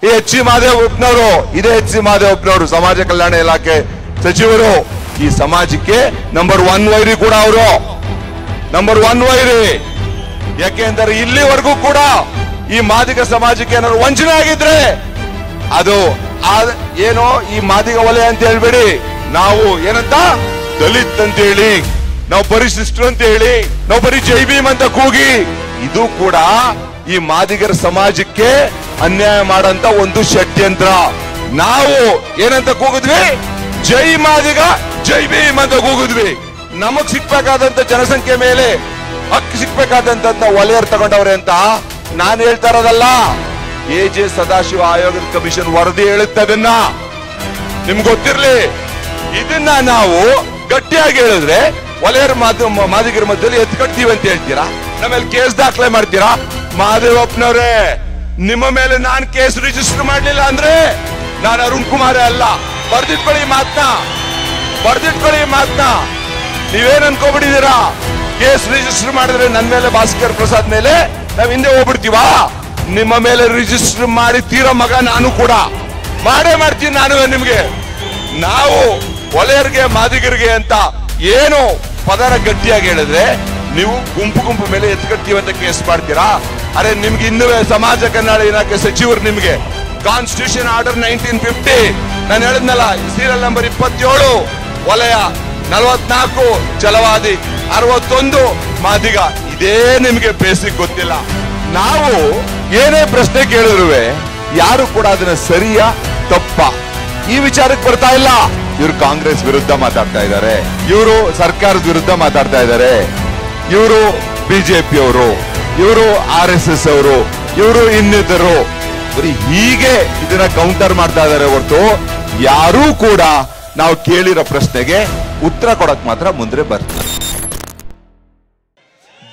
ಈ H C ಮಹದೇವಪ್ಪನವರು, ಇದೇ H C ಮಹದೇವಪ್ಪನವರು ಸಮಾಜ ಕಲ್ಯಾಣ ಇಲಾಖೆ ಸಚಿವರು. ಈ ಸಮಾಜಕ್ಕೆ ನಂಬರ್ 1 ವೈರಿ ಕೂಡ ಅವರು, ನಂಬರ್ 1 ವೈರಿ. ಯಾಕೆಂದ್ರೆ ಇಲ್ಲಿವರೆಗೂ ಕೂಡ ಈ ಮಾದಿಗ ಸಮಾಜಕ್ಕೆ ಏನಾದ್ರು ವಂಚನೆ ಆಗಿದ್ರೆ ಅದು ಏನೋ ಈ ಮಾದಿಗ ವಲಯ ಅಂತ ಹೇಳ್ಬೇಡಿ, ನಾವು ಏನಂತ ದಲಿತ್ ಅಂತ ಹೇಳಿ, ನಾವು ಪರಿಶಿಷ್ಟರು ಅಂತ ಹೇಳಿ, ನಾವು ಬರೀ ಜೈ ಭೀಮ್ ಅಂತ ಕೂಗಿ, ಇದು ಕೂಡ ಈ ಮಾದಿಗರ ಸಮಾಜಕ್ಕೆ ಅನ್ಯಾಯ ಮಾಡಂತ ಒಂದು ಷಡ್ಯಂತ್ರ. ನಾವು ಏನಂತ ಕೂಗಿದ್ವಿ? ಜೈ ಮಾದಿಗ ಜೈ ಭೀಮ್ ಅಂತ ಕೂಗಿದ್ವಿ. ನಮಗ್ ಸಿಕ್ಬೇಕಾದಂತ ಜನಸಂಖ್ಯೆ ಮೇಲೆ ಹಕ್ಕು ಸಿಕ್ಬೇಕಾದಂತ ವಲಯರ್ ತಗೊಂಡವ್ರೆ ಅಂತ ನಾನು ಹೇಳ್ತಾ ಇರೋದಲ್ಲ. AJ ಸದಾಶಿವ ಆಯೋಗದ ಕಮಿಷನ್ ವರದಿ ಹೇಳುತ್ತೆ. ಅದನ್ನ ನಿಮ್ಗೆ ಗೊತ್ತಿರ್ಲಿ. ಇದನ್ನ ನಾವು ಗಟ್ಟಿಯಾಗಿ ಹೇಳಿದ್ರೆ ವಲಯರ್ ಮಾದಿಗರ ಮಧ್ಯದಲ್ಲಿ ಎತ್ಕಟ್ತೀವಿ ಅಂತ ಹೇಳ್ತೀರಾ, ನಮ್ಮೇಲೆ ಕೇಸ್ ದಾಖಲೆ ಮಾಡ್ತೀರಾ. ಮಹದೇವಪ್ಪನವ್ರೆ, ನಿಮ್ಮ ಮೇಲೆ ನಾನು ಕೇಸ್ ರಿಜಿಸ್ಟರ್ ಮಾಡ್ಲಿಲ್ಲ ಅಂದ್ರೆ ನಾನು ಅರುಣ್ ಕುಮಾರೇ ಅಲ್ಲ. ಬರ್ದಿಟ್ಕೊಳ್ಳಿ ಮಾತ್ನ. ನೀವೇನ್ ಅನ್ಕೋಬಿಟ್ಟಿದ್ದೀರಾ? ಕೇಸ್ ರಿಜಿಸ್ಟರ್ ಮಾಡಿದ್ರೆ ನನ್ನ ಮೇಲೆ, ಭಾಸ್ಕರ್ ಪ್ರಸಾದ್ ಮೇಲೆ ನಾವ್ ಹಿಂದೆ ಹೋಗ್ಬಿಡ್ತೀವಾ? ನಿಮ್ಮ ಮೇಲೆ ರಿಜಿಸ್ಟರ್ ಮಾಡಿ ತೀರೋ ಮಗ ನಾನು ಕೂಡ ಮಾಡೇ ಮಾಡ್ತೀನಿ. ನಾನು ನಿಮ್ಗೆ, ನಾವು ವಲಯರ್ಗೆ ಮಾದಿಗರಿಗೆ ಅಂತ ಏನು ಪದರ ಗಟ್ಟಿಯಾಗಿ ಹೇಳಿದ್ರೆ ನೀವು ಗುಂಪು ಮೇಲೆ ಎತ್ಕಟ್ತೀವಿ ಅಂತ ಕೇಸ್ ಮಾಡ್ತೀರಾ? ಅರೆ ನಿಮ್ಗೆ ಇನ್ನೂ ಸಮಾಜ ಕಲ್ಯಾಣ ಇಲಾಖೆ ಸಚಿವರು ನಿಮ್ಗೆ ಕಾನ್ಸ್ಟಿಟ್ಯೂಷನ್ ಆರ್ಡರ್ 1950 ನಾನು ಹೇಳಿದ್ನಲ್ಲ, ಸೀರಿಯಲ್ ನಂಬರ್ 27 ವಲಯ 44 ಛಲವಾದಿ 61 ಮಾದಿಗ, ಇದೇ ನಿಮ್ಗೆ ಬೇಸಿಕ್ ಗೊತ್ತಿಲ್ಲ. ನಾವು ಏನೇ ಪ್ರಶ್ನೆ ಕೇಳಿದ್ರು ಯಾರು ಕೂಡ ಅದನ್ನ ಸರಿಯಾ ತಪ್ಪ ಈ ವಿಚಾರಕ್ಕೆ ಬರ್ತಾ ಇಲ್ಲ. ಇವರು ಕಾಂಗ್ರೆಸ್ ವಿರುದ್ಧ ಮಾತಾಡ್ತಾ ಇದ್ದಾರೆ, ಇವರು ಸರ್ಕಾರದ ವಿರುದ್ಧ ಮಾತಾಡ್ತಾ ಇದ್ದಾರೆ, ಇವರು ಬಿಜೆಪಿ ಅವರು, ಇವರು RSS ಅವರು, ಇವರು ಇನ್ನಿತರು ಬರೀ ಹೀಗೆ ಇದನ್ನ ಕೌಂಟರ್ ಮಾಡ್ತಾ ಇದ್ದಾರೆ ಹೊರತು ಯಾರೂ ಕೂಡ ನಾವು ಕೇಳಿರೋ ಪ್ರಶ್ನೆಗೆ ಉತ್ತರ ಕೊಡಕ್ ಮಾತ್ರ ಮುಂದೆ ಬರ್ತಾರೆ.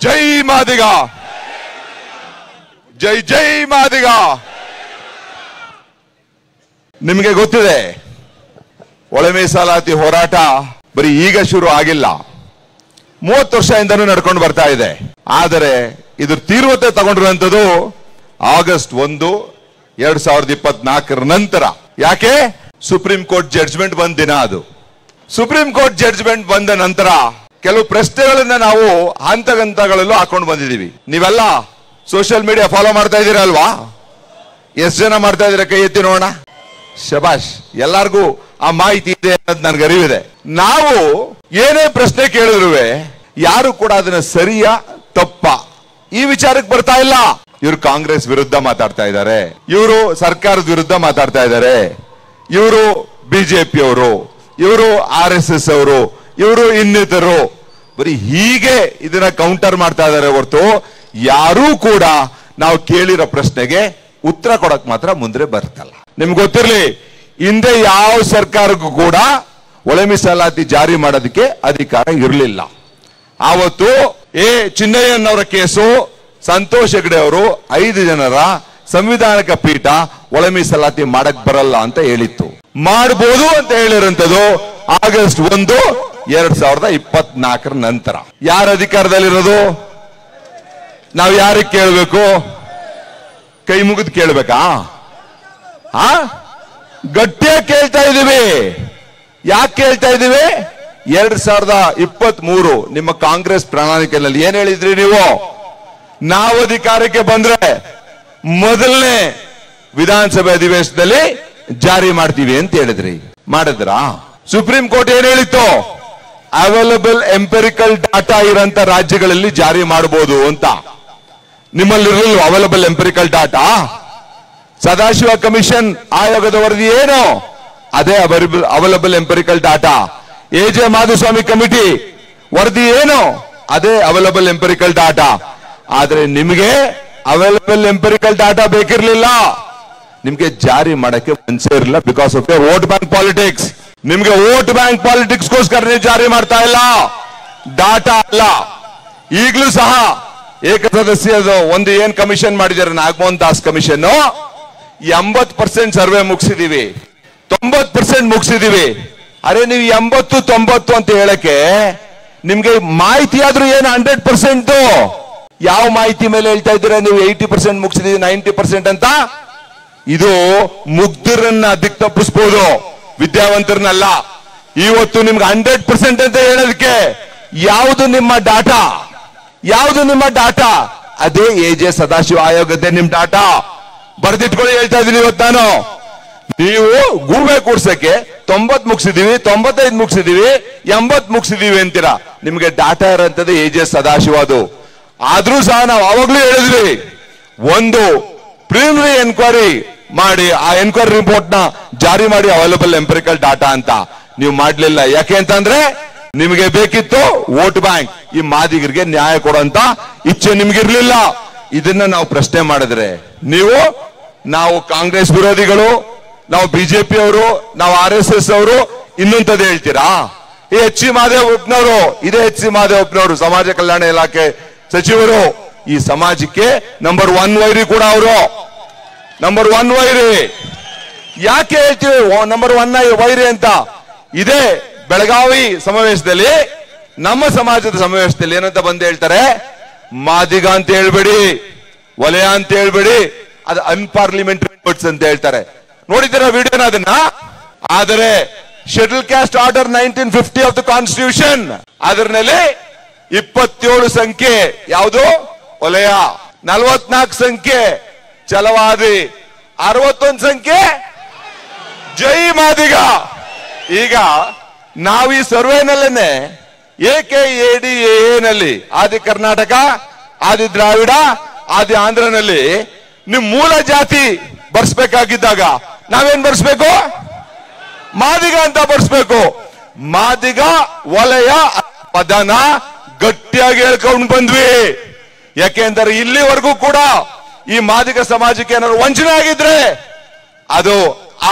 ಜೈ ಮಾದಿಗ, ಜೈ ಜೈ ಮಾದಿಗ. ನಿಮಗೆ ಗೊತ್ತಿದೆ, ಒಳ ಮೀಸಲಾತಿ ಹೋರಾಟ ಬರೀ ಈಗ ಶುರು ಆಗಿಲ್ಲ, 30 ವರ್ಷದಿಂದನೂ ನಡ್ಕೊಂಡು ಬರ್ತಾ ಇದೆ. ಆದರೆ ಇದ್ರ ತೀವ್ರತೆ ತಗೊಂಡಿರುವಂತದ್ದು ಆಗಸ್ಟ್ 1, 2024 ನಂತರ. ಯಾಕೆ? ಸುಪ್ರೀಂ ಕೋರ್ಟ್ ಜಡ್ಜ್ಮೆಂಟ್ ಬಂದ ದಿನ ಅದು. ಸುಪ್ರೀಂ ಕೋರ್ಟ್ ಜಡ್ಜ್ಮೆಂಟ್ ಬಂದ ನಂತರ ಕೆಲವು ಪ್ರಶ್ನೆಗಳನ್ನ ನಾವು ಹಂತಗಳಲ್ಲೂ ಹಾಕೊಂಡು ಬಂದಿದೀವಿ. ನೀವೆಲ್ಲ ಸೋಷಿಯಲ್ ಮೀಡಿಯಾ ಫಾಲೋ ಮಾಡ್ತಾ ಇದ್ದೀರಾ ಅಲ್ವಾ? ಎಷ್ಟು ಜನ ಮಾಡ್ತಾ ಇದ್ದೀರಾ? ಕೈ ಎತ್ತಿ ನೋಡೋಣ. ಶಬಾಷ್, ಎಲ್ಲಾರ್ಗೂ ಆ ಮಾಹಿತಿ ಇದೆ ಅನ್ನೋದು ನನ್ಗೆ ಅರಿವಿದೆ. ನಾವು ಏನೇ ಪ್ರಶ್ನೆ ಕೇಳಿದ್ರು ಯಾರು ಕೂಡ ಅದನ್ನ ಸರಿಯಾ ತಪ್ಪ ಈ ವಿಚಾರಕ್ಕೆ ಬರ್ತಾ ಇಲ್ಲ. ಇವರು ಕಾಂಗ್ರೆಸ್ ವಿರುದ್ಧ ಮಾತಾಡ್ತಾ ಇದ್ದಾರೆ, ಇವರು ಸರ್ಕಾರದ ವಿರುದ್ಧ ಮಾತಾಡ್ತಾ ಇದ್ದಾರೆ, ಇವರು ಬಿಜೆಪಿ ಅವರು, ಇವರು RSS ಅವರು, ಇವರು ಇನ್ನಿತರು ಬರೀ ಹೀಗೆ ಇದನ್ನ ಕೌಂಟರ್ ಮಾಡ್ತಾ ಇದ್ದಾರೆ ಹೊರತು ಯಾರೂ ಕೂಡ ನಾವು ಕೇಳಿರೋ ಪ್ರಶ್ನೆಗೆ ಉತ್ತರ ಕೊಡಕ್ ಮಾತ್ರ ಮುಂದೆ ಬರ್ತಲ್ಲ. ನಿಮ್ಗೆ ಗೊತ್ತಿರ್ಲಿ, ಹಿಂದೆ ಯಾವ ಸರ್ಕಾರಕ್ಕೂ ಕೂಡ ಒಳ ಮೀಸಲಾತಿ ಜಾರಿ ಮಾಡೋದಕ್ಕೆ ಅಧಿಕಾರ ಇರಲಿಲ್ಲ. ಆವತ್ತು ಚಿನ್ನಯ್ಯನವರ ಕೇಸು, ಸಂತೋಷ್ ಹೆಗ್ಡೆ ಅವರು 5 ಜನರ ಸಂವಿಧಾನಿಕ ಪೀಠ ಒಳ ಮೀಸಲಾತಿ ಮಾಡಕ್ ಬರಲ್ಲ ಅಂತ ಹೇಳಿತ್ತು. ಮಾಡಬಹುದು ಅಂತ ಹೇಳಿರಂತದ್ದು ಆಗಸ್ಟ್ 1, 2024 ನಂತರ. ಯಾರ ಅಧಿಕಾರದಲ್ಲಿರೋದು? ನಾವು ಯಾರಿಗೆ ಕೇಳಬೇಕು? ಕೈ ಮುಗಿದು ಕೇಳ್ಬೇಕಾ? ಗಟ್ಟಿಯಾಗಿ ಕೇಳ್ತಾ ಇದೀವಿ. ಯಾಕೆ ಕೇಳ್ತಾ ಇದೀವಿ? 2023 ನಿಮ್ಮ ಕಾಂಗ್ರೆಸ್ ಪ್ರಣಾಳಿಕೆಯಲ್ಲಿ ಏನ್ ಹೇಳಿದ್ರಿ ನೀವು? ನಾವು ಅಧಿಕಾರಕ್ಕೆ ಬಂದ್ರೆ ಮೊದಲನೇ ವಿಧಾನಸಭೆ ಅಧಿವೇಶನದಲ್ಲಿ ಜಾರಿ ಮಾಡ್ತೀವಿ ಅಂತ ಹೇಳಿದ್ರಿ. ಮಾಡಿದ್ರಾ? ಸುಪ್ರೀಂ ಕೋರ್ಟ್ ಏನ್ ಹೇಳಿತ್ತು? ಅವೈಲಬಲ್ ಎಂಪೆರಿಕಲ್ ಡಾಟಾ ಇರೋಂತ ರಾಜ್ಯಗಳಲ್ಲಿ ಜಾರಿ ಮಾಡಬಹುದು ಅಂತ. ನಿಮ್ಮಲ್ಲಿ ಇರಲಿಲ್ಲ available empirical data? Sadashiva commission ಆಯೋಗದ ವರದಿ ಏನು? ಅದೇ available empirical data. AJ Madhuswamy committee ವರದಿ ಏನು? ಅದೇ ಅವೈಲಬಲ್ ಎಂಪೆರಿಕಲ್ ಡಾಟಾ. ಆದ್ರೆ ನಿಮಗೆ ಅವೈಲಬಲ್ ಎಂಪೆರಿಕಲ್ ಡಾಟಾ ಬೇಕಿರ್ಲಿಲ್ಲ, ನಿಮ್ಗೆ ಜಾರಿ ಮಾಡಕ್ಕೆ ಮನಸ್ಸೇ ಇರಲಿಲ್ಲ. Because of vote bank politics. ನಿಮ್ಗೆ ವೋಟ್ ಬ್ಯಾಂಕ್ ಪಾಲಿಟಿಕ್ಸ್ ಗೋಸ್ಕರ ನೀವು ಜಾರಿ ಮಾಡ್ತಾ ಇಲ್ಲ, ಡಾಟಾ ಅಲ್ಲ. ಈಗಲೂ ಸಹ ಏಕಸದಸ್ಯದು ಒಂದು ಏನ್ ಕಮಿಷನ್ ಮಾಡಿದ್ದಾರೆ, ನಾಗಮೋಹನ್ ದಾಸ್ ಕಮಿಷನ್, 80% ಸರ್ವೆ ಮುಗಿಸಿದೀವಿ, 90% ಮುಗಿಸಿದೀವಿ. ಅರೆ ನೀವು 80, 90 ಅಂತ ಹೇಳಕ್ಕೆ ನಿಮ್ಗೆ ಮಾಹಿತಿ ಆದ್ರೂ ಏನು 100%? ಯಾವ ಮಾಹಿತಿ ಮೇಲೆ ಹೇಳ್ತಾ ಇದ್ದೀರಾ ನೀವು 80% ಮುಗಿಸಿದೀವಿ 90% ಅಂತ? ಇದು ಮುಗ್ಧರನ್ನ ದಿಕ್ ತಪ್ಪಿಸಬಹುದು, ವಿದ್ಯಾವಂತರನ್ನಲ್ಲ. ಇವತ್ತು ನಿಮ್ಗೆ 100% ಅಂತ ಹೇಳೋದಕ್ಕೆ ಯಾವುದು ನಿಮ್ಮ ಡಾಟಾ? ಯಾವುದು ನಿಮ್ಮ ಡಾಟಾ? ಅದೇ ಎಜೆ ಸದಾಶಿವ ಆಯೋಗದ್ದೇ ನಿಮ್ ಡಾಟಾ. ಬರ್ದಿಟ್ಕೊಳ್ಳಿ, ಹೇಳ್ತಾ ಇದೀನಿ ಇವತ್ತು ನಾನು. ನೀವು ಗೂಬೆ ಕೂಡ್ಸಕ್ಕೆ 90 ಮುಗಿಸಿದೀವಿ, 95 ಮುಗಿಸಿದೀವಿ, 80 ಮುಗಿಸಿದೀವಿ ಅಂತೀರಾ. ನಿಮ್ಗೆ ಡಾಟಾ ಇರೋಂಥದ್ದು ಎಜೆ ಸದಾಶಿವ. ಅದು ಆದ್ರೂ ಸಹ ನಾವು ಅವಾಗ್ಲೂ ಹೇಳಿದ್ವಿ, ಒಂದು ಪ್ರಿಲಿಮಿನರಿ ಎನ್ಕ್ವೈರಿ ಮಾಡಿ ಆ ಎನ್ಕ್ವೈರಿ ರಿಪೋರ್ಟ್ ನ ಜಾರಿ ಮಾಡಿ ಅವೈಲಬಲ್ ಎಂಪಿರಿಕಲ್ ಡಾಟಾ ಅಂತ. ನೀವು ಮಾಡ್ಲಿಲ್ಲ. ಯಾಕೆ ಅಂತಂದ್ರೆ ನಿಮಗೆ ಬೇಕಿತ್ತು ವೋಟ್ ಬ್ಯಾಂಕ್. ಈ ಮಾದಿಗರಿಗೆ ನ್ಯಾಯ ಕೊಡುವಂತ ಇಚ್ಛೆ ನಿಮ್ಗಿರ್ಲಿಲ್ಲ. ಇದನ್ನ ನಾವು ಪ್ರಶ್ನೆ ಮಾಡಿದ್ರೆ ನಾವು ಕಾಂಗ್ರೆಸ್ ವಿರೋಧಿಗಳು, ನಾವು ಬಿಜೆಪಿ ಅವರು, ನಾವು RSS ಅವರು ಇನ್ನೊಂತದ್ದು ಹೇಳ್ತೀರಾ? ಈ ಎಚ್ ಸಿ ಮಹದೇವಪ್ಪನವರು, ಇದೇ ಎಚ್ ಸಿ ಮಹದೇವಪ್ಪನವರು ಸಮಾಜ ಕಲ್ಯಾಣ ಇಲಾಖೆ ಸಚಿವರು. ಈ ಸಮಾಜಕ್ಕೆ ನಂಬರ್ 1 ವೈರಿ ಕೂಡ ಅವರು. ನಂಬರ್ 1 ವೈರಿ. ಯಾಕೆ ಹೇಳ್ತೀವಿ ನಂಬರ್ 1 ವೈರಿ ಅಂತ? ಇದೇ ಬೆಳಗಾವಿ ಸಮಾವೇಶದಲ್ಲಿ, ನಮ್ಮ ಸಮಾಜದ ಸಮಾವೇಶದಲ್ಲಿ ಏನಂತ ಬಂದು ಹೇಳ್ತಾರೆ? ಮಾದಿಗ ಅಂತ ಹೇಳ್ಬೇಡಿ, ವಲಯ ಅಂತ ಹೇಳ್ಬೇಡಿ, ಅದು ಅನ್ಪಾರ್ಲಿಮೆಂಟರಿ ವರ್ಡ್ಸ್ ಅಂತ ಹೇಳ್ತಾರೆ. ನೋಡಿದ್ದೀರಾ ವಿಡಿಯೋನ ಅದನ್ನ? ಆದರೆ schedule caste order 1950 of the constitution, ಅದರಲ್ಲಿ 27 ಸಂಖ್ಯೆ ಯಾವುದು? ವಲಯ. 44 ಸಂಖ್ಯೆ ಛಲವಾದಿ, 61 ಸಂಖ್ಯೆ ಜೈ ಮಾದಿಗ. ಈಗ ನಾವು ಈ ಸರ್ವೆನಲ್ಲೇನೆ AKADAA ನಲ್ಲಿ ಆದಿ ಕರ್ನಾಟಕ, ಆದಿ ದ್ರಾವಿಡ, ಆದಿ ಆಂಧ್ರನಲ್ಲಿ ನಿಮ್ ಮೂಲ ಜಾತಿ ಬರ್ಸ್ಬೇಕಾಗಿದ್ದಾಗ ನಾವೇನ್ ಬರ್ಸ್ಬೇಕು? ಮಾದಿಗ ಅಂತ ಬರ್ಸ್ಬೇಕು. ಮಾದಿಗ ವಲಯ ಪದನ ಗಟ್ಟಿಯಾಗಿ ಹೇಳ್ಕೊಂಡು ಬಂದ್ವಿ. ಯಾಕೆಂದ್ರೆ ಇಲ್ಲಿವರೆಗೂ ಕೂಡ ಈ ಮಾದಿಗ ಸಮಾಜಕ್ಕೆ ಏನಾದ್ರು ವಂಚನೆ ಆಗಿದ್ರೆ ಅದು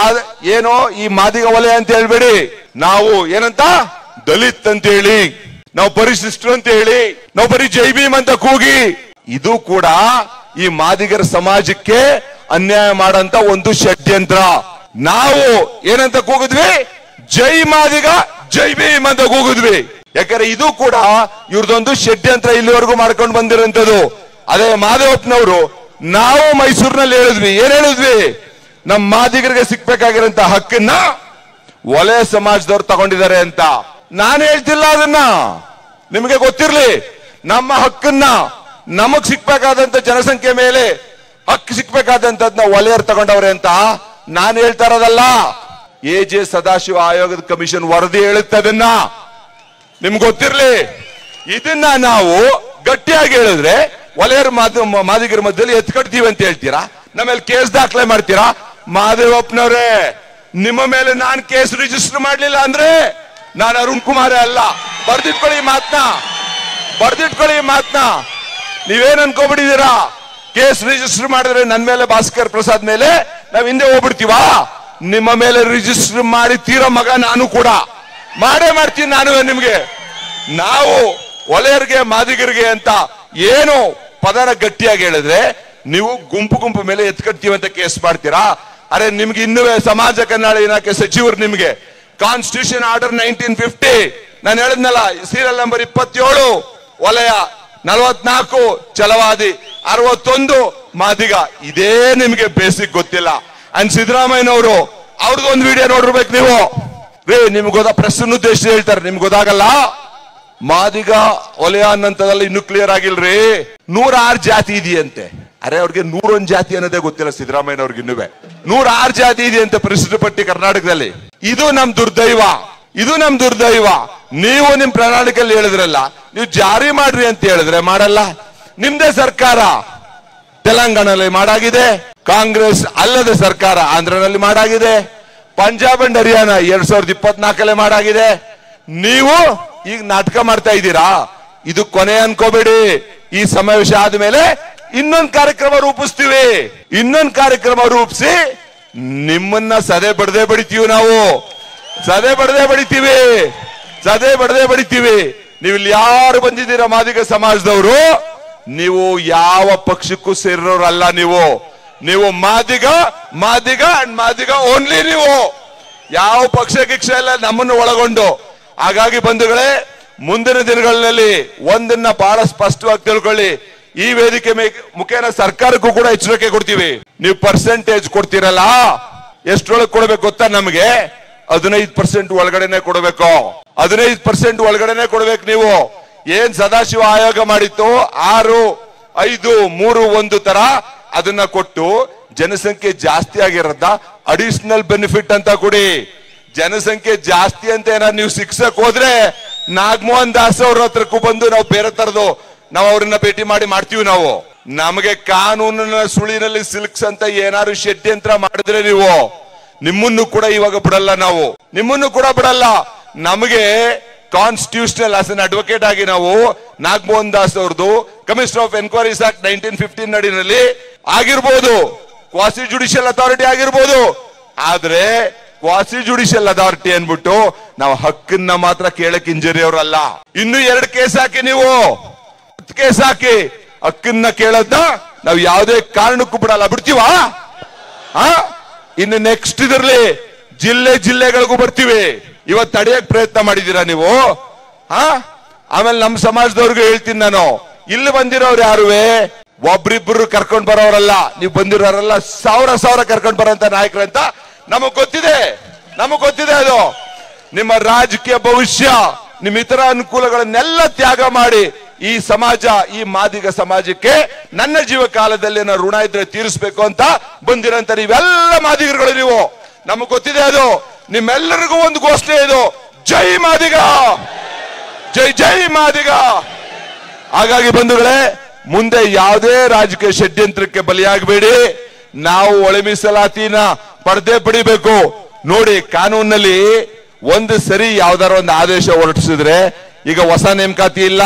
ಏನೋ ಈ ಮಾದಿಗ ವಲಯ ಅಂತ ಹೇಳ್ಬೇಡಿ. ನಾವು ಏನಂತ ದಲಿತ್ ಅಂತ ಹೇಳಿ, ನಾವು ಪರಿಶಿಷ್ಟರು ಅಂತ ಹೇಳಿ, ನಾವು ಬರೀ ಜೈ ಭೀಮ್ ಅಂತ ಕೂಗಿ, ಇದು ಕೂಡ ಈ ಮಾದಿಗರ ಸಮಾಜಕ್ಕೆ ಅನ್ಯಾಯ ಮಾಡಂತ ಒಂದು ಷಡ್ಯಂತ್ರ. ನಾವು ಏನಂತ ಕೂಗಿದ್ವಿ? ಜೈ ಮಾದಿಗ, ಜೈ ಭೀಮ್ ಅಂತ ಕೂಗಿದ್ವಿ. ಯಾಕಂದ್ರೆ ಇದು ಕೂಡ ಇವ್ರದೊಂದು ಷಡ್ಯಂತ್ರ ಇಲ್ಲಿವರೆಗೂ ಮಾಡ್ಕೊಂಡು ಬಂದಿರೋಂಥದ್ದು. ಅದೇ ಮಾದೇವಪ್ಪನವರು ನಾವು ಮೈಸೂರಿನಲ್ಲಿ ಹೇಳಿದ್ವಿ, ಏನ್ ಹೇಳಿದ್ವಿ? ನಮ್ಮ ಮಾದಿಗರಿಗೆ ಸಿಕ್ಬೇಕಾಗಿರೋಂತ ಹಕ್ಕನ್ನ ವಲಯ ಸಮಾಜದವ್ರು ತಗೊಂಡಿದ್ದಾರೆ ಅಂತ. ನಾನು ಹೇಳ್ತಿಲ್ಲ ಅದನ್ನ, ನಿಮಗೆ ಗೊತ್ತಿರ್ಲಿ. ನಮ್ಮ ಹಕ್ಕನ್ನ ನಮಗ್ ಸಿಕ್ಬೇಕಾದಂತ ಜನಸಂಖ್ಯೆ ಮೇಲೆ ಹಕ್ಕು ಸಿಕ್ಬೇಕಾದಂತದ್ನ ವಲಯರು ತಗೊಂಡವ್ರೆ ಅಂತ ನಾನು ಹೇಳ್ತಾ ಇರೋದಲ್ಲ. ಎಜೆ ಸದಾಶಿವ ಆಯೋಗದ ಕಮಿಷನ್ ವರದಿ ಹೇಳುತ್ತೆ ಅದನ್ನ. ನಿಮ್ಗೆ ಗೊತ್ತಿರ್ಲಿ. ಇದನ್ನ ನಾವು ಗಟ್ಟಿಯಾಗಿ ಹೇಳಿದ್ರೆ ವಲಯರ ಮಾದಿಗರ ಮಧ್ಯದಲ್ಲಿ ಎತ್ಕಡ್ತೀವಿ ಅಂತ ಹೇಳ್ತೀರಾ, ನಮ್ಮೇಲೆ ಕೇಸ್ ದಾಖಲೆ ಮಾಡ್ತೀರಾ. ಮಾದೇವಪ್ಪನವ್ರೆ, ನಿಮ್ಮ ಮೇಲೆ ನಾನು ಕೇಸ್ ರಿಜಿಸ್ಟರ್ ಮಾಡ್ಲಿಲ್ಲ ಅಂದ್ರೆ ನಾನು ಅರುಣ್ ಕುಮಾರೇ ಅಲ್ಲ. ಬರ್ದಿಟ್ಕೊಳ್ಳಿ ಮಾತ್ನ, ಬರ್ದಿಟ್ಕೊಳ್ಳಿ ಮಾತ್ನ. ನೀವೇನ್ ಅನ್ಕೋಬಿಟ್ಟಿದ್ದೀರಾ? ಕೇಸ್ ರಿಜಿಸ್ಟರ್ ಮಾಡಿದ್ರೆ ನನ್ನ ಮೇಲೆ, ಭಾಸ್ಕರ್ ಪ್ರಸಾದ್ ಮೇಲೆ ನಾವ್ ಹಿಂದೆ ಹೋಗ್ಬಿಡ್ತೀವಾ? ನಿಮ್ಮ ಮೇಲೆ ರಿಜಿಸ್ಟರ್ ಮಾಡಿ ತೀರೋ ಮಗ ನಾನು ಕೂಡ ಮಾಡೇ ಮಾಡ್ತೀನಿ. ನಾನು ನಿಮ್ಗೆ ನಾವು ವಲಯರಿಗೆ ಮಾದಿಗರಿಗೆ ಅಂತ ಏನು ಪದನ ಗಟ್ಟಿಯಾಗಿ ಹೇಳಿದ್ರೆ ನೀವು ಗುಂಪು ಮೇಲೆ ಎತ್ಕಡ್ತೀವಿ ಅಂತ ಕೇಸ್ ಮಾಡ್ತೀರಾ? ಅರೆ ನಿಮ್ಗೆ ಇನ್ನೂ ಸಮಾಜ ಕಲ್ಯಾಣ ಇಲಾಖೆ ಸಚಿವರು ನಿಮ್ಗೆ ಕಾನ್ಸ್ಟಿಟ್ಯೂಷನ್ ಆರ್ಡರ್ 1950 ನಾನು ಹೇಳಿದ್ನಲ್ಲ, ಸೀರಿಯಲ್ ನಂಬರ್ 27 ವಲಯ, 44 ಛಲವಾದಿ, 61 ಮಾದಿಗ. ಇದೇ ನಿಮ್ಗೆ ಬೇಸಿಕ್ ಗೊತ್ತಿಲ್ಲ. ಅಂಡ್ ಸಿದ್ದರಾಮಯ್ಯನವರು ಅವ್ರದ್ದೊಂದು ವಿಡಿಯೋ ನೋಡಿರ್ಬೇಕು ನೀವು. ನಿಮ್ಗೆ ಪ್ರೆಸ್ ಉದ್ದೇಶ ಹೇಳ್ತಾರೆ, ನಿಮ್ಗೆ ಗೊತ್ತಾಗಲ್ಲ. ಮಾದಿಗ ವಲಯ ಅನ್ನಂತದಲ್ಲ, ಇನ್ನು ಕ್ಲಿಯರ್ ಆಗಿಲ್ರಿ. 106 ಜಾತಿ ಇದೆಯಂತೆ. ಅರೆ ಅವ್ರಿಗೆ 101 ಜಾತಿ ಅನ್ನೋದೇ ಗೊತ್ತಿಲ್ಲ ಸಿದ್ದರಾಮಯ್ಯನವ್ರಿಗೆ. ಇನ್ನುವೆ 106 ಜಾತಿ ಇದೆಯಂತೆ ಪರಿಶಿಷ್ಟ ಪಟ್ಟಿ ಕರ್ನಾಟಕದಲ್ಲಿ. ಇದು ನಮ್ ದುರ್ದೈವ, ಇದು ನಮ್ ದುರ್ದೈವ. ನೀವು ನಿಮ್ ಪ್ರಣಾಳಿಕೆಯಲ್ಲಿ ಹೇಳಿದ್ರಲ್ಲ, ನೀವು ಜಾರಿ ಮಾಡ್ರಿ ಅಂತ ಹೇಳಿದ್ರೆ ಮಾಡಲ್ಲ. ನಿಮ್ದೇ ಸರ್ಕಾರ ತೆಲಂಗಾಣದಲ್ಲಿ ಮಾಡಾಗಿದೆ, ಕಾಂಗ್ರೆಸ್ ಅಲ್ಲದ ಸರ್ಕಾರ ಆಂಧ್ರನಲ್ಲಿ ಮಾಡಾಗಿದೆ, ಪಂಜಾಬ್ ಅಂಡ್ ಹರಿಯಾಣ 2024 ಮಾಡಾಗಿದೆ. ನೀವು ಈಗ ನಾಟಕ ಮಾಡ್ತಾ ಇದ್ದೀರಾ. ಇದು ಕೊನೆ ಅನ್ಕೋಬೇಡಿ. ಈ ಸಮಾವೇಶ ಆದ್ಮೇಲೆ ಇನ್ನೊಂದು ಕಾರ್ಯಕ್ರಮ ರೂಪಿಸ್ತೀವಿ. ಇನ್ನೊಂದು ಕಾರ್ಯಕ್ರಮ ರೂಪಿಸಿ ನಿಮ್ಮನ್ನ ಸದೆ ಬಡದೆ ಬಡಿತೀವಿ. ನಾವು ಸದೆ ಬಡದೆ ಬಡಿತೀವಿ, ಸದೆ ಬಡದೆ ಬಡಿತೀವಿ. ನೀವು ಇಲ್ಲಿ ಯಾರು ಬಂದಿದ್ದೀರಾ ಮಾದಿಗ ಸಮಾಜದವರು, ನೀವು ಯಾವ ಪಕ್ಷಕ್ಕೂ ಸೇರಿರೋರಲ್ಲ. ನೀವು ಮಾದಿಗ, ಮಾದಿಗ ಅಂಡ್ ಮಾದಿಗ ಓನ್ಲಿ. ನೀವು ಯಾವ ಪಕ್ಷ ಗಿಕ್ಷ ಎಲ್ಲ ನಮ್ಮನ್ನು ಒಳಗೊಂಡು. ಹಾಗಾಗಿ ಬಂಧುಗಳೇ, ಮುಂದಿನ ದಿನಗಳಲ್ಲಿ ಒಂದನ್ನ ಬಹಳ ಸ್ಪಷ್ಟವಾಗಿ ತಿಳ್ಕೊಳ್ಳಿ. ಈ ವೇದಿಕೆ ಮುಖೇನ ಸರ್ಕಾರಕ್ಕೂ ಕೂಡ ಎಚ್ಚರಿಕೆ ಕೊಡ್ತೀವಿ. ನೀವು ಪರ್ಸೆಂಟೇಜ್ ಕೊಡ್ತೀರಲ್ಲ, ಎಷ್ಟರೊಳಗೆ ಕೊಡ್ಬೇಕು ಗೊತ್ತಾ? ನಮಗೆ 15% ಒಳಗಡೆನೆ ಕೊಡಬೇಕು. 15% ಒಳಗಡೆನೆ ಕೊಡ್ಬೇಕು. ನೀವು ಏನ್ ಸದಾಶಿವ ಆಯೋಗ ಮಾಡಿತ್ತು 6, 5, 3, 1 ತರ ಅದನ್ನ ಕೊಟ್ಟು ಜನಸಂಖ್ಯೆ ಜಾಸ್ತಿ ಆಗಿರೋದ ಅಡಿಷನಲ್ ಬೆನಿಫಿಟ್ ಅಂತ ಕೊಡಿ. ಜನಸಂಖ್ಯೆ ಜಾಸ್ತಿ ಅಂತ ಏನಾದ್ರು ನೀವು ಶಿಕ್ಷಕ್ ಹೋದ್ರೆ ನಾಗಮೋಹನ್ ದಾಸ್ ಅವ್ರ ಹತ್ರಕ್ಕೂ ಬಂದು ನಾವು ಬೇರೆ ತರದು ನಾವು ಅವ್ರನ್ನ ಭೇಟಿ ಮಾಡ್ತೀವಿ. ನಾವು ನಮಗೆ ಕಾನೂನಿನ ಸುಳಿನಲ್ಲಿ ಸಿಲ್ಕ್ಸ್ ಅಂತ ಏನಾದ್ರು ಷಡ್ಯಂತ್ರ ಮಾಡಿದ್ರೆ ನೀವು ನಿಮ್ಮನ್ನು ಕೂಡ ಇವಾಗ ಬಿಡಲ್ಲ. ನಾವು ನಿಮ್ಮನ್ನು ಕೂಡ ಬಿಡಲ್ಲ. ನಮಗೆ ಕಾನ್ಸ್ಟಿಟ್ಯೂಷನಲ್ ಆಸ್ ಅನ್ ಅಡ್ವೊಕೇಟ್ ಆಗಿ ನಾವು ನಾಗಮೋಹನ್ ದಾಸ್ ಅವ್ರದ್ದು ಕಮಿಷನರ್ ಆಫ್ ಎನ್ಕ್ವೈರೀಸ್ ಆಕ್ಟ್ 1915 ನಡಿನಲ್ಲಿ ಆಗಿರ್ಬೋದು, ಕ್ವಾಸಿ ಜುಡಿಷಿಯಲ್ ಅಥಾರಿಟಿ ಆಗಿರ್ಬೋದು. ಆದ್ರೆ ಕ್ವಾಸಿ ಜುಡಿಷಿಯಲ್ ಅಥಾರಿಟಿ ಅನ್ಬಿಟ್ಟು ನಾವು ಹಕ್ಕನ್ನ ಮಾತ್ರ ಕೇಳಕ್ ಇಂಜರಿಯವರಲ್ಲ. ಇನ್ನು 2 ಕೇಸ್ ಹಾಕಿ, ನೀವು 10 ಕೇಸ್ ಹಾಕಿ, ಹಕ್ಕನ್ನ ಕೇಳೋದ್ನ ನಾವು ಯಾವುದೇ ಕಾರಣಕ್ಕೂ ಬಿಡಲ್ಲ. ಬಿಡ್ತೀವಾ? ಇನ್ನು ನೆಕ್ಸ್ಟ್ ಇದರಲ್ಲಿ ಜಿಲ್ಲೆಗಳಿಗೂ ಬರ್ತೀವಿ. ಇವತ್ತು ತಡೆಯಕ್ ಪ್ರಯತ್ನ ಮಾಡಿದೀರಾ ನೀವು. ಆಮೇಲೆ ನಮ್ಮ ಸಮಾಜದವ್ರಿಗೂ ಹೇಳ್ತೀನಿ ನಾನು, ಇಲ್ಲಿ ಬಂದಿರೋರು ಯಾರುವೆ ಒಬ್ರಿಬ್ರು ಕರ್ಕೊಂಡ್ ಬರೋರಲ್ಲ. ನೀವು ಬಂದಿರೋರೆಲ್ಲ ಸಾವಿರ ಕರ್ಕೊಂಡ್ ಬರೋಂತ ನಾಯಕರಂತ ನಮಗ್ ಗೊತ್ತಿದೆ. ಅದು ನಿಮ್ಮ ರಾಜಕೀಯ ಭವಿಷ್ಯ, ನಿಮ್ಮ ಇತರ ಅನುಕೂಲಗಳನ್ನೆಲ್ಲ ತ್ಯಾಗ ಮಾಡಿ ಈ ಸಮಾಜ, ಈ ಮಾದಿಗ ಸಮಾಜಕ್ಕೆ ನನ್ನ ಜೀವ ಕಾಲದಲ್ಲಿ ನಾನು ಋಣ ಇದ್ರೆ ತೀರಿಸಬೇಕು ಅಂತ ಬಂದಿರಂತ ನೀವೆಲ್ಲ ಮಾದಿಗರುಗಳು. ನೀವು ನಮಗ್ ಗೊತ್ತಿದೆ ಅದು. ನಿಮ್ಮೆಲ್ಲರಿಗೂ ಒಂದು ಘೋಷಣೆ ಇದು, ಜೈ ಮಾದಿಗ, ಜೈ ಮಾದಿಗ. ಹಾಗಾಗಿ ಬಂಧುಗಳೇ, ಮುಂದೆ ಯಾವುದೇ ರಾಜಕೀಯ ಷಡ್ಯಂತ್ರಕ್ಕೆ ಬಲಿಯಾಗಬೇಡಿ. ನಾವು ಒಳ ಮೀಸಲಾತಿನ ಪಡಿಬೇಕು. ನೋಡಿ, ಕಾನೂನಲ್ಲಿ ಒಂದು ಸರಿ ಯಾವ್ದಾರ ಒಂದು ಆದೇಶ ಹೊರಟಿಸಿದ್ರೆ, ಈಗ ಹೊಸ ನೇಮಕಾತಿ ಇಲ್ಲ,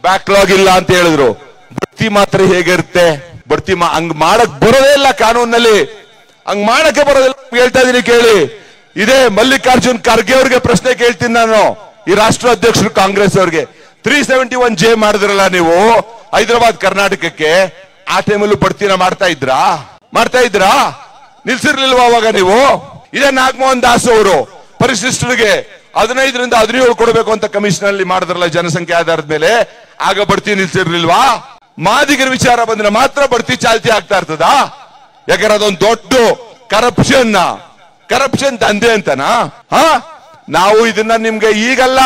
ಬ್ಯಾಕ್ಲಾಗ್ ಇಲ್ಲ ಅಂತ ಹೇಳಿದ್ರು, ಬಡ್ತಿ ಮಾತ್ರ ಹೇಗಿರುತ್ತೆ? ಬಡ್ತಿ ಹಂಗ್ ಮಾಡಕ್ ಬರೋದೇ ಇಲ್ಲ ಕಾನೂನಲ್ಲಿ, ಹಂಗ್ ಮಾಡಕ್ಕೆ ಬರೋದಿಲ್ಲ. ಹೇಳ್ತಾ ಇದೀನಿ ಕೇಳಿ. ಇದೇ ಮಲ್ಲಿಕಾರ್ಜುನ್ ಖರ್ಗೆ ಅವ್ರಿಗೆ ಪ್ರಶ್ನೆ ಕೇಳ್ತೀನಿ ನಾನು, ಈ ರಾಷ್ಟ್ರ ಅಧ್ಯಕ್ಷರು ಕಾಂಗ್ರೆಸ್ ಅವ್ರಿಗೆ. 371J ಮಾಡಿದ್ರಲ್ಲ ನೀವು ಹೈದರಾಬಾದ್ ಕರ್ನಾಟಕಕ್ಕೆ, ಆ ಟೈಮಲ್ಲೂ ಬಡ್ತಿನ ಮಾಡ್ತಾ ಇದ್ರಾ? ನಿಲ್ಸಿರ್ಲಿಲ್ವಾ ಅವಾಗ ನೀವು? ಇದೇ ನಾಗಮೋಹನ್ ದಾಸ್ ಅವರು ಪರಿಶಿಷ್ಟರಿಗೆ 15ರಿಂದ 17 ಕೊಡಬೇಕು ಅಂತ ಕಮಿಷನ್ ಅಲ್ಲಿ ಮಾಡಿದ್ರಲ್ಲ ಜನಸಂಖ್ಯೆ ಆಧಾರದ ಮೇಲೆ, ಆಗ ಬಡ್ತಿ ನಿಲ್ಸಿರ್ಲಿಲ್ವಾ? ಮಾದಿಗರ ವಿಚಾರ ಬಂದ್ರೆ ಮಾತ್ರ ಬಡ್ತಿ ಚಾಲ್ತಿ ಆಗ್ತಾ ಇರ್ತದ? ಯಾಕಂದ್ರೆ ಅದೊಂದು ದೊಡ್ಡ ಕರಪ್ಷನ್ ದಂಧೆ ಅಂತನಾ? ನಾವು ಇದನ್ನ ನಿಮ್ಗೆ ಈಗಲ್ಲ,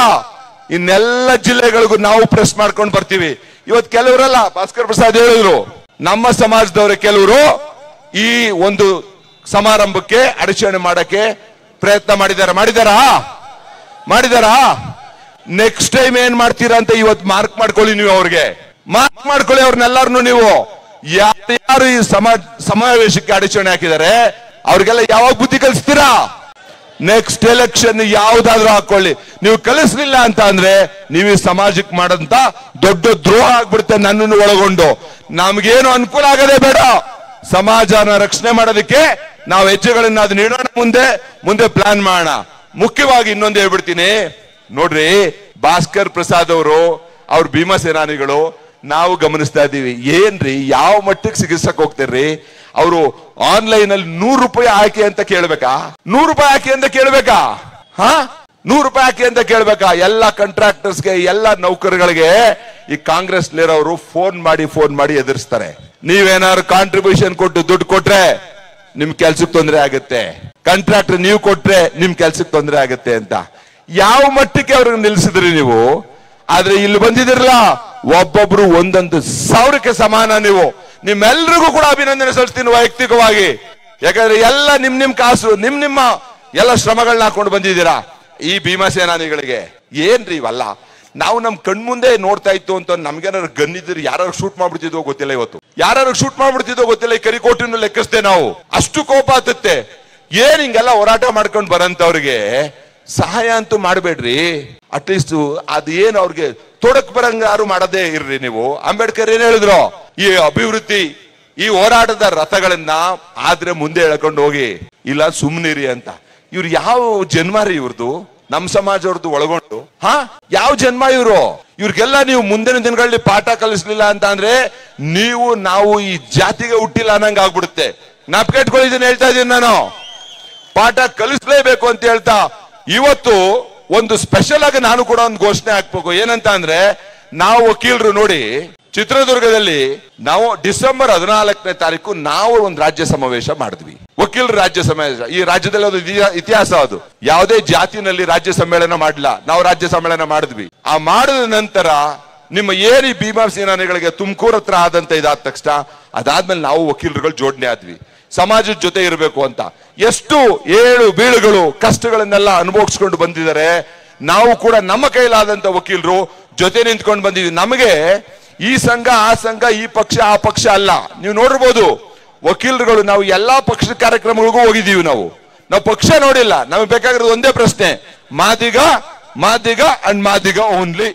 ಇನ್ನೆಲ್ಲ ಜಿಲ್ಲೆಗಳಿಗೂ ನಾವು ಪ್ರೆಸ್ ಮಾಡ್ಕೊಂಡು ಬರ್ತೀವಿ. ಇವತ್ತು ಕೆಲವರಲ್ಲ, ಭಾಸ್ಕರ್ ಪ್ರಸಾದ್ ಹೇಳಿದ್ರು, ನಮ್ಮ ಸಮಾಜದವರ ಕೆಲವರು ಈ ಒಂದು ಸಮಾರಂಭಕ್ಕೆ ಅಡಚಣೆ ಮಾಡಕ್ಕೆ ಪ್ರಯತ್ನ ಮಾಡಿದಾರಾ? ನೆಕ್ಸ್ಟ್ ಟೈಮ್ ಏನ್ ಮಾಡ್ತೀರಾ ಅಂತ ಇವತ್ತು ಮಾರ್ಕ್ ಮಾಡ್ಕೊಳ್ಳಿ. ನೀವು ಅವ್ರಿಗೆ ಮಾರ್ಕ್ ಮಾಡ್ಕೊಳ್ಳಿ, ಅವ್ರನ್ನೆಲ್ಲರನ್ನು. ನೀವು ಯಾರು ಈ ಸಮಾವೇಶಕ್ಕೆ ಅಡಚಣೆ ಹಾಕಿದ್ದಾರೆ ಅವ್ರಿಗೆಲ್ಲ ಯಾವಾಗ ಬುದ್ಧಿ ಕಲಿಸ್ತೀರಾ? ನೆಕ್ಸ್ಟ್ ಎಲೆಕ್ಷನ್ ಯಾವ್ದಾದ್ರು ಹಾಕೊಳ್ಳಿ. ನೀವು ಕಲಿಸ್ಲಿಲ್ಲ ಅಂತ ಅಂದ್ರೆ ನೀವು ಈ ಸಮಾಜಕ್ಕೆ ಮಾಡಂತ ದೊಡ್ಡ ದ್ರೋಹ ಆಗ್ಬಿಡುತ್ತೆ, ನನ್ನನ್ನು ಒಳಗೊಂಡು. ನಮ್ಗೇನು ಅನುಕೂಲ ಆಗದೆ ಬೇಡ. ಸಮಾಜನ ರಕ್ಷಣೆ ಮಾಡೋದಕ್ಕೆ ನಾವು ಹೆಜ್ಜೆಗಳನ್ನ ಅದು ನೀಡೋಣ, ಮುಂದೆ ಪ್ಲಾನ್ ಮಾಡೋಣ. ಮುಖ್ಯವಾಗಿ ಇನ್ನೊಂದು ಹೇಳ್ಬಿಡ್ತೀನಿ ನೋಡ್ರಿ, ಭಾಸ್ಕರ್ ಪ್ರಸಾದ್ ಅವರು, ಅವ್ರ ಭೀಮಸೇನಾನಿಗಳು ನಾವು ಗಮನಿಸ್ತಾ ಇದ್ದೀವಿ. ಏನ್ರಿ, ಯಾವ ಮಟ್ಟಕ್ಕೆ ಸಿಗಿಸಕ್ ಹೋಗ್ತಿರ್ರಿ? ಅವರು ಆನ್ಲೈನ್ ಅಲ್ಲಿ 100 ರೂಪಾಯಿ ಹಾಕಿ ಅಂತ ಕೇಳ್ಬೇಕಾ? 100 ರೂಪಾಯಿ ಹಾಕಿ ಅಂತ ಕೇಳ್ಬೇಕಾ? 100 ರೂಪಾಯಿ ಹಾಕಿ ಅಂತ ಕೇಳ್ಬೇಕಾ? ಎಲ್ಲ ಕಾಂಟ್ರಾಕ್ಟರ್ಸ್ಗೆ, ಎಲ್ಲ ನೌಕರಗಳಿಗೆ ಈ ಕಾಂಗ್ರೆಸ್ ಲಿರೋರು ಫೋನ್ ಮಾಡಿ ಎದುರಿಸ್ತಾರೆ. ನೀವೇನಾದ್ರು ಕಾಂಟ್ರಿಬ್ಯೂಷನ್ ಕೊಟ್ಟು ದುಡ್ಡು ಕೊಟ್ರೆ ನಿಮ್ ಕೆಲ್ಸಕ್ಕೆ ತೊಂದರೆ ಆಗುತ್ತೆ, ಕಾಂಟ್ರಾಕ್ಟರ್ ನೀವು ಕೊಟ್ರೆ ನಿಮ್ ಕೆಲ್ಸಕ್ಕೆ ತೊಂದರೆ ಆಗುತ್ತೆ ಅಂತ. ಯಾವ ಮಟ್ಟಕ್ಕೆ ಅವ್ರಿಗೆ ನಿಲ್ಸಿದ್ರಿ ನೀವು? ಆದ್ರೆ ಇಲ್ಲಿ ಬಂದಿದಿರಲ್ಲ, ಒಬ್ಬೊಬ್ರು 1,000ಕ್ಕೆ ಸಮಾನ. ನೀವು ನಿಮ್ಮೆಲ್ರಿಗೂ ಕೂಡ ಅಭಿನಂದನೆ ಸಲ್ಲಿಸ್ತೀನಿ ವೈಯಕ್ತಿಕವಾಗಿ. ಯಾಕಂದ್ರೆ ಎಲ್ಲ ನಿಮ್ ಕಾಸು, ನಿಮ್ಮ ಎಲ್ಲ ಶ್ರಮಗಳನ್ನ ಹಾಕೊಂಡು ಬಂದಿದ್ದೀರಾ. ಈ ಭೀಮಸೇನಾನಿಗಳಿಗೆ ಏನ್ರಿ ಇವೆಲ್ಲ? ನಾವು ನಮ್ ಕಣ್ಮುಂದೆ ನೋಡ್ತಾ ಇತ್ತು ಅಂತ ನಮ್ಗೇನಾದ್ರು ಗನ್ನಿದ್ರು ಯಾರು ಶೂಟ್ ಮಾಡ್ಬಿಡ್ತಿದ್ವೋ ಗೊತ್ತಿಲ್ಲ. ಇವತ್ತು ಯಾರು ಶೂಟ್ ಮಾಡ್ಬಿಡ್ತಿದ್ವೋ ಗೊತ್ತಿಲ್ಲ. ಈ ಕರಿಕೋಟಿನ ಲೆಕ್ಕಿಸ್ದೆ ನಾವು. ಅಷ್ಟು ಕೋಪ ಆಗುತ್ತೆ. ಏನ್ ಹಿಂಗೆಲ್ಲ ಹೋರಾಟ ಮಾಡ್ಕೊಂಡು ಬರಂತವ್ರಿಗೆ ಸಹಾಯ ಅಂತೂ ಮಾಡಬೇಡ್ರಿ. ಅಟ್ಲೀಸ್ಟ್ ಅದೇನು ಅವ್ರಿಗೆ ತೊಡಕ್ ಬರಂಗ ಯಾರು ಮಾಡದೇ ಇರ್ರಿ. ನೀವು ಅಂಬೇಡ್ಕರ್ ಏನ್ ಹೇಳಿದ್ರು? ಈ ಅಭಿವೃದ್ಧಿ, ಈ ಹೋರಾಟದ ರಥಗಳನ್ನ ಆದ್ರೆ ಮುಂದೆ ಎಳ್ಕೊಂಡು ಹೋಗಿ, ಇಲ್ಲ ಸುಮ್ನಿರಿ ಅಂತ. ಇವ್ರು ಯಾವ ಜನ್ಮ ರೀ ಇವ್ರದ್ದು? ನಮ್ ಸಮಾಜವ್ರದ್ದು ಒಳಗೊಂಡು ಯಾವ ಜನ್ಮ ಇವ್ರು? ಇವ್ರಿಗೆಲ್ಲ ನೀವು ಮುಂದಿನ ದಿನಗಳಲ್ಲಿ ಪಾಠ ಕಲಿಸ್ಲಿಲ್ಲ ಅಂತ ಅಂದ್ರೆ ನಾವು ಈ ಜಾತಿಗೆ ಹುಟ್ಟಿಲ್ಲ ಅನ್ನಂಗ ಆಗ್ಬಿಡುತ್ತೆ. ಜ್ಞಾಪಕ ಇಟ್ಕೊಳ್ಳಿದ್ದೀನಿ, ಹೇಳ್ತಾ ಇದ್ದೀನಿ ನಾನು. ಪಾಠ ಕಲಿಸ್ಲೇಬೇಕು ಅಂತ ಹೇಳ್ತಾ ಇವತ್ತು ಒಂದು ಸ್ಪೆಷಲ್ ಆಗಿ ನಾನು ಕೂಡ ಒಂದು ಘೋಷಣೆ ಹಾಕ್ಬೇಕು. ಏನಂತ ಅಂದ್ರೆ, ನಾವು ವಕೀಲರು ನೋಡಿ, ಚಿತ್ರದುರ್ಗದಲ್ಲಿ ನಾವು ಡಿಸೆಂಬರ್ 14ನೇ ತಾರೀಕು ನಾವು ಒಂದು ರಾಜ್ಯ ಸಮಾವೇಶ ಮಾಡಿದ್ವಿ, ವಕೀಲರ ರಾಜ್ಯ ಸಮಾವೇಶ. ಈ ರಾಜ್ಯದಲ್ಲಿ ಒಂದು ಇತಿಹಾಸ, ಅದು ಯಾವುದೇ ಜಾತಿನಲ್ಲಿ ರಾಜ್ಯ ಸಮ್ಮೇಳನ ಮಾಡಲಿಲ್ಲ, ನಾವು ರಾಜ್ಯ ಸಮ್ಮೇಳನ ಮಾಡಿದ್ವಿ. ಆ ಮಾಡಿದ ನಂತರ ನಿಮ್ಮ ಏರಿ ಭೀಮಾ ಸೇನಾನಿಗಳಿಗೆ ತುಮಕೂರು ಹತ್ರ ಆದಂತ ಇದಾದ ತಕ್ಷಣ ಅದಾದ್ಮೇಲೆ ನಾವು ವಕೀಲರುಗಳು ಜೋಡಣೆ ಆದ್ವಿ, ಸಮಾಜದ ಜೊತೆ ಇರಬೇಕು ಅಂತ. ಎಷ್ಟು ಏಳು ಬೀಳುಗಳು ಕಷ್ಟಗಳನ್ನೆಲ್ಲ ಅನುಭವಿಸ್ಕೊಂಡು ಬಂದಿದ್ದಾರೆ. ನಾವು ಕೂಡ ನಮ್ಮ ಕೈಲಾದಂತ ವಕೀಲರು ಜೊತೆ ನಿಂತ್ಕೊಂಡು ಬಂದಿದ್ವಿ. ನಮಗೆ ಈ ಸಂಘ ಆ ಸಂಘ, ಈ ಪಕ್ಷ ಆ ಪಕ್ಷ ಅಲ್ಲ. ನೀವು ನೋಡಿರ್ಬೋದು ವಕೀಲರುಗಳು ನಾವು ಎಲ್ಲಾ ಪಕ್ಷದ ಕಾರ್ಯಕ್ರಮಗಳಿಗೂ ಹೋಗಿದ್ದೀವಿ. ನಾವು ಪಕ್ಷ ನೋಡಿಲ್ಲ. ನಮಗೆ ಬೇಕಾಗಿರೋದು ಒಂದೇ ಪ್ರಶ್ನೆ, ಮಾದಿಗ ಅಂಡ್ ಮಾದಿಗ ಓನ್ಲಿ.